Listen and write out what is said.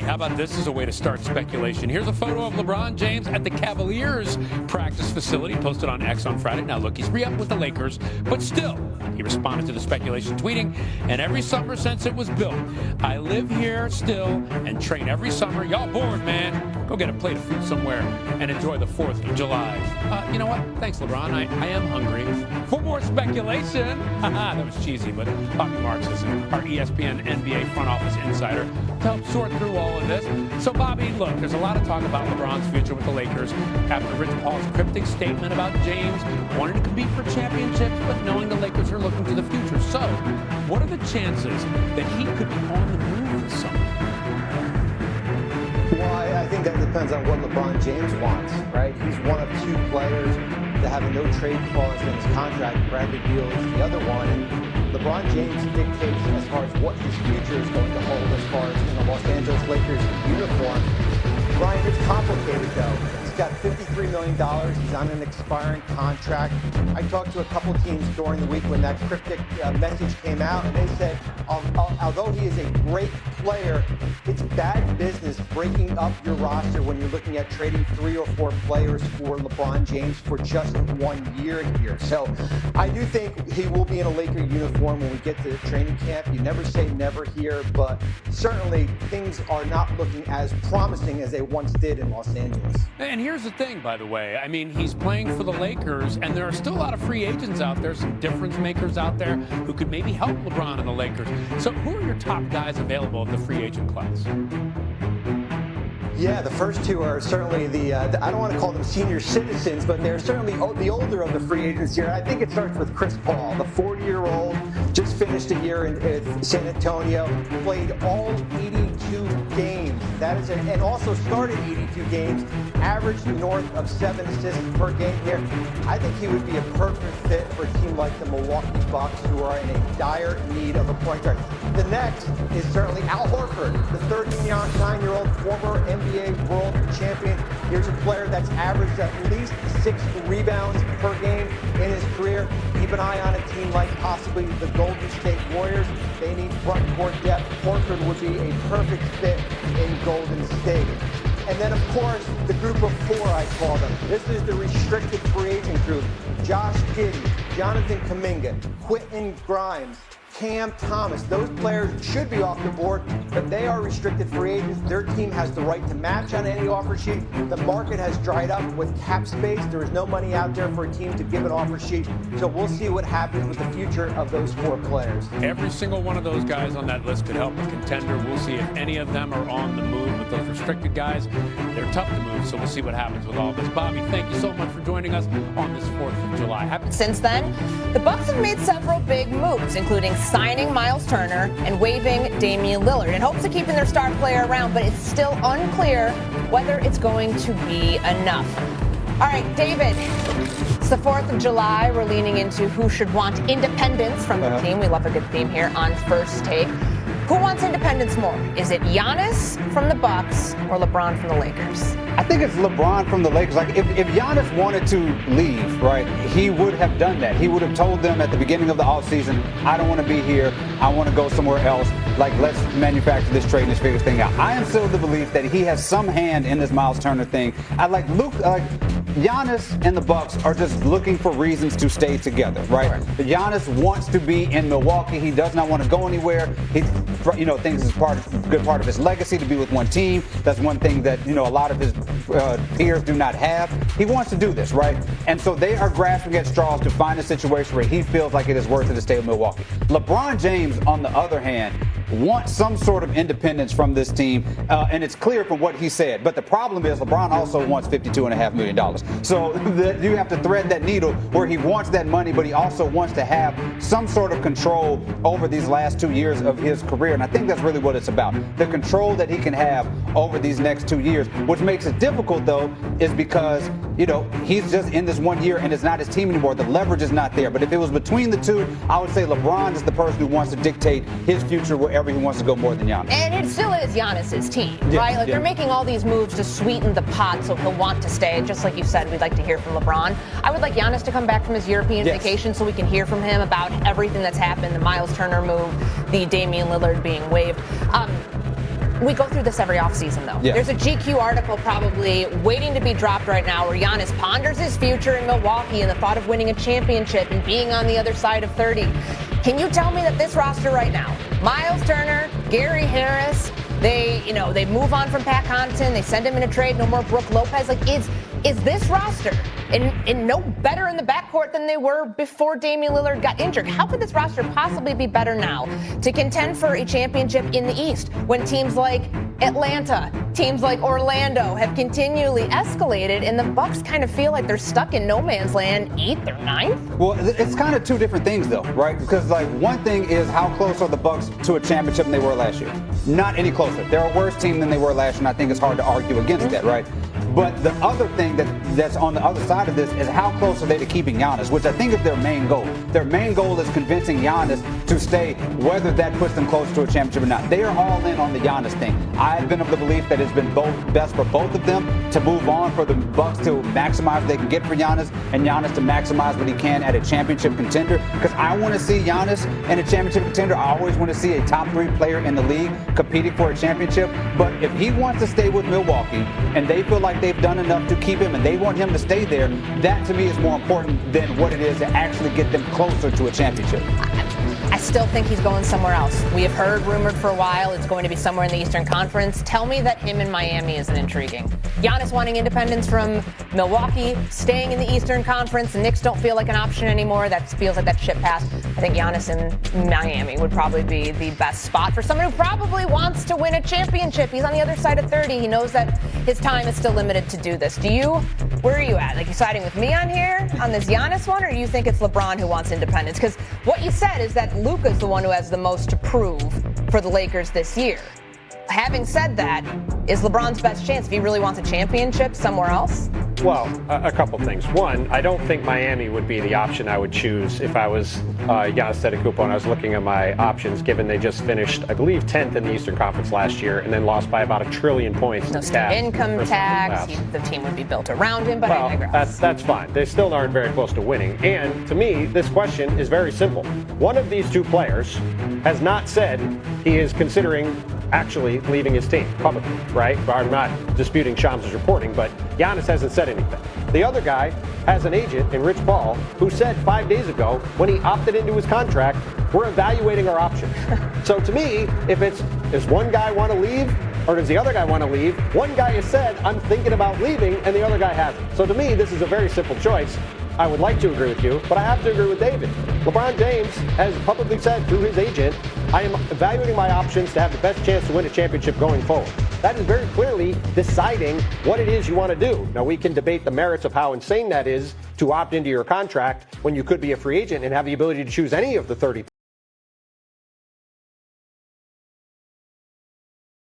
how about this as a way to start speculation? Here's a photo of LeBron James at the Cavaliers practice facility posted on X on Friday. Now, look, he's re-upped with the Lakers, but still, he responded to the speculation tweeting, and every summer since it was built, I live here still and train every summer. Y'all bored, man. Go get a plate of food somewhere and enjoy the 4th of July. You know what? Thanks, LeBron. I am hungry. For more speculation, that was cheesy, but Bobby Marks is our ESPN NBA front office insider to help sort through all of this. So, Bobby, look, there's a lot of talk about LeBron's future with the Lakers after Rich Paul's cryptic statement about James wanting to compete for championships, but knowing the Lakers are looking to the future. So, what are the chances that he could be on the move this summer? Well, I think that depends on what LeBron James wants, right? He's one of 2 players that have a no-trade clause in his contract. Bradley Beal is the other one. And LeBron James dictates as far as what his future is going to hold as far as in the Los Angeles Lakers uniform. Ryan, it's complicated, though. He's got $53 million. He's on an expiring contract. I talked to a couple teams during the week when that cryptic message came out, and they said, although he is a great player, it's bad business breaking up your roster when you're looking at trading 3 or 4 players for LeBron James for just 1 year here. So I do think he will be in a Laker uniform when we get to training camp. You never say never here, but certainly things are not looking as promising as they once did in Los Angeles. And here's the thing, by the way. I mean, he's playing for the Lakers, and there are still a lot of free agents out there, some difference makers out there who could maybe help LeBron and the Lakers. So who are your top guys available of the free agent class? Yeah, the first 2 are certainly the I don't want to call them senior citizens, but they're certainly the older of the free agents here. I think it starts with Chris Paul, the 40-year-old, just finished a year in San Antonio, played all 82 games. That is and also started 82 games, averaged north of 7 assists per game here. I think he would be a perfect fit for a team like the Milwaukee Bucks, who are in a dire need of a point guard. The next is certainly Al Horford, the 39-year-old former NBA world champion. Here's a player that's averaged at least 6 rebounds per game in his career. Keep an eye on a team like possibly the Golden State Warriors. They need front court depth. Horford would be a perfect fit in Golden State. And then, of course, the group of 4, I call them. This is the restricted free agent group. Josh Giddey, Jonathan Kuminga, Quentin Grimes, Cam Thomas. Those players should be off the board, but they are restricted free agents. Their team has the right to match on any offer sheet. The market has dried up with cap space. There is no money out there for a team to give an offer sheet. So we'll see what happens with the future of those 4 players. Every single one of those guys on that list could help a contender. We'll see if any of them are on the move. With those restricted guys, they're tough to move, so we'll see what happens with all this. Bobby, thank you so much for joining us on this 4th of July. Since then, the Bucks have made several big moves, including signing Miles Turner and waiving Damian Lillard in hopes of keeping their star player around, but it's still unclear whether it's going to be enough. All right, David, it's the 4th of July. We're leaning into who should want independence from the team. We love a good theme here on First Take. Who wants independence more? Is it Giannis from the Bucks or LeBron from the Lakers? I think it's LeBron from the Lakers. Like, if Giannis wanted to leave, right, he would have done that. He would have told them at the beginning of the offseason, I don't want to be here. I want to go somewhere else. Like, let's manufacture this trade and let's figure this thing out. I am still of the belief that he has some hand in this Miles Turner thing. Giannis and the Bucks are just looking for reasons to stay together, right? Giannis wants to be in Milwaukee. He does not want to go anywhere. He, thinks it's a good part of his legacy to be with one team. That's one thing that, a lot of his peers do not have. He wants to do this, right? And so they are grasping at straws to find a situation where he feels like it is worth it to stay with Milwaukee. LeBron James, on the other hand, wants some sort of independence from this team, and it's clear from what he said. But the problem is LeBron also wants $52.5 million. So you have to thread that needle where he wants that money, but he also wants to have some sort of control over these last 2 years of his career. And I think that's really what it's about. The control that he can have over these next 2 years. What makes it difficult, though, is because, he's just in this 1 year and it's not his team anymore. The leverage is not there. But if it was between the two, I would say LeBron is the person who wants to dictate his future wherever he wants to go more than Giannis. And it still is Giannis's team, right? Like, they're making all these moves to sweeten the pot so he'll want to stay. Just like you said, we'd like to hear from LeBron. I would like Giannis to come back from his European vacation so we can hear from him about everything that's happened, the Miles Turner move, the Damian Lillard being waived. We go through this every offseason, though. Yeah. There's a GQ article probably waiting to be dropped right now where Giannis ponders his future in Milwaukee and the thought of winning a championship and being on the other side of 30. Can you tell me that this roster right now, Miles Turner, Gary Harris, they move on from Pat Connaughton, they send him in a trade, no more Brook Lopez. Like, is this roster in no better in the backcourt than they were before Damian Lillard got injured? How could this roster possibly be better now to contend for a championship in the East when teams like Atlanta, teams like Orlando have continually escalated, and the Bucks kind of feel like they're stuck in no man's land, 8th or 9th? Well, it's kind of two different things, though, right? Because, like, one thing is how close are the Bucks to a championship than they were last year? Not any closer. They're a worse team than they were last year, and I think it's hard to argue against that, right? But the other thing that's on the other side of this is how close are they to keeping Giannis, which I think is their main goal. Their main goal is convincing Giannis to stay, whether that puts them close to a championship or not. They are all in on the Giannis thing. I've been of the belief that it's been best for both of them to move on, for the Bucks to maximize what they can get for Giannis, and Giannis to maximize what he can at a championship contender. Because I want to see Giannis in a championship contender. I always want to see a top 3 player in the league competing for a championship. But if he wants to stay with Milwaukee and they feel like they've done enough to keep him and they want him to stay there, that to me is more important than what it is to actually get them closer to a championship. I still think he's going somewhere else. We have heard rumored for a while it's going to be somewhere in the Eastern Conference. Tell me that him in Miami isn't intriguing. Giannis wanting independence from Milwaukee, staying in the Eastern Conference. The Knicks don't feel like an option anymore. That feels like that ship passed. I think Giannis in Miami would probably be the best spot for someone who probably wants to win a championship. He's on the other side of 30. He knows that his time is still limited to do this. Where are you at? Like, you siding with me on here on this Giannis one, or do you think it's LeBron who wants independence? Because what you said is that Luka's the one who has the most to prove for the Lakers this year. Having said that, is LeBron's best chance if he really wants a championship somewhere else? Well, a couple things. One, I don't think Miami would be the option I would choose if I was Giannis Antetokounmpo and I was looking at my options, given they just finished, I believe, 10th in the Eastern Conference last year and then lost by about 1 trillion points. No state income tax. The team would be built around him, but well, I digress. that's fine. They still aren't very close to winning. And to me, this question is very simple. One of these two players has not said he is considering actually leaving his team publicly, right? I'm not disputing Shams' reporting, but Giannis hasn't said anything. The other guy has an agent in Rich Paul who said 5 days ago when he opted into his contract, we're evaluating our options. So to me, if does one guy want to leave or does the other guy want to leave? One guy has said, I'm thinking about leaving, and the other guy hasn't. So to me, this is a very simple choice. I would like to agree with you, but I have to agree with David. LeBron James has publicly said through his agent, I am evaluating my options to have the best chance to win a championship going forward. That is very clearly deciding what it is you want to do. Now, we can debate the merits of how insane that is to opt into your contract when you could be a free agent and have the ability to choose any of the 30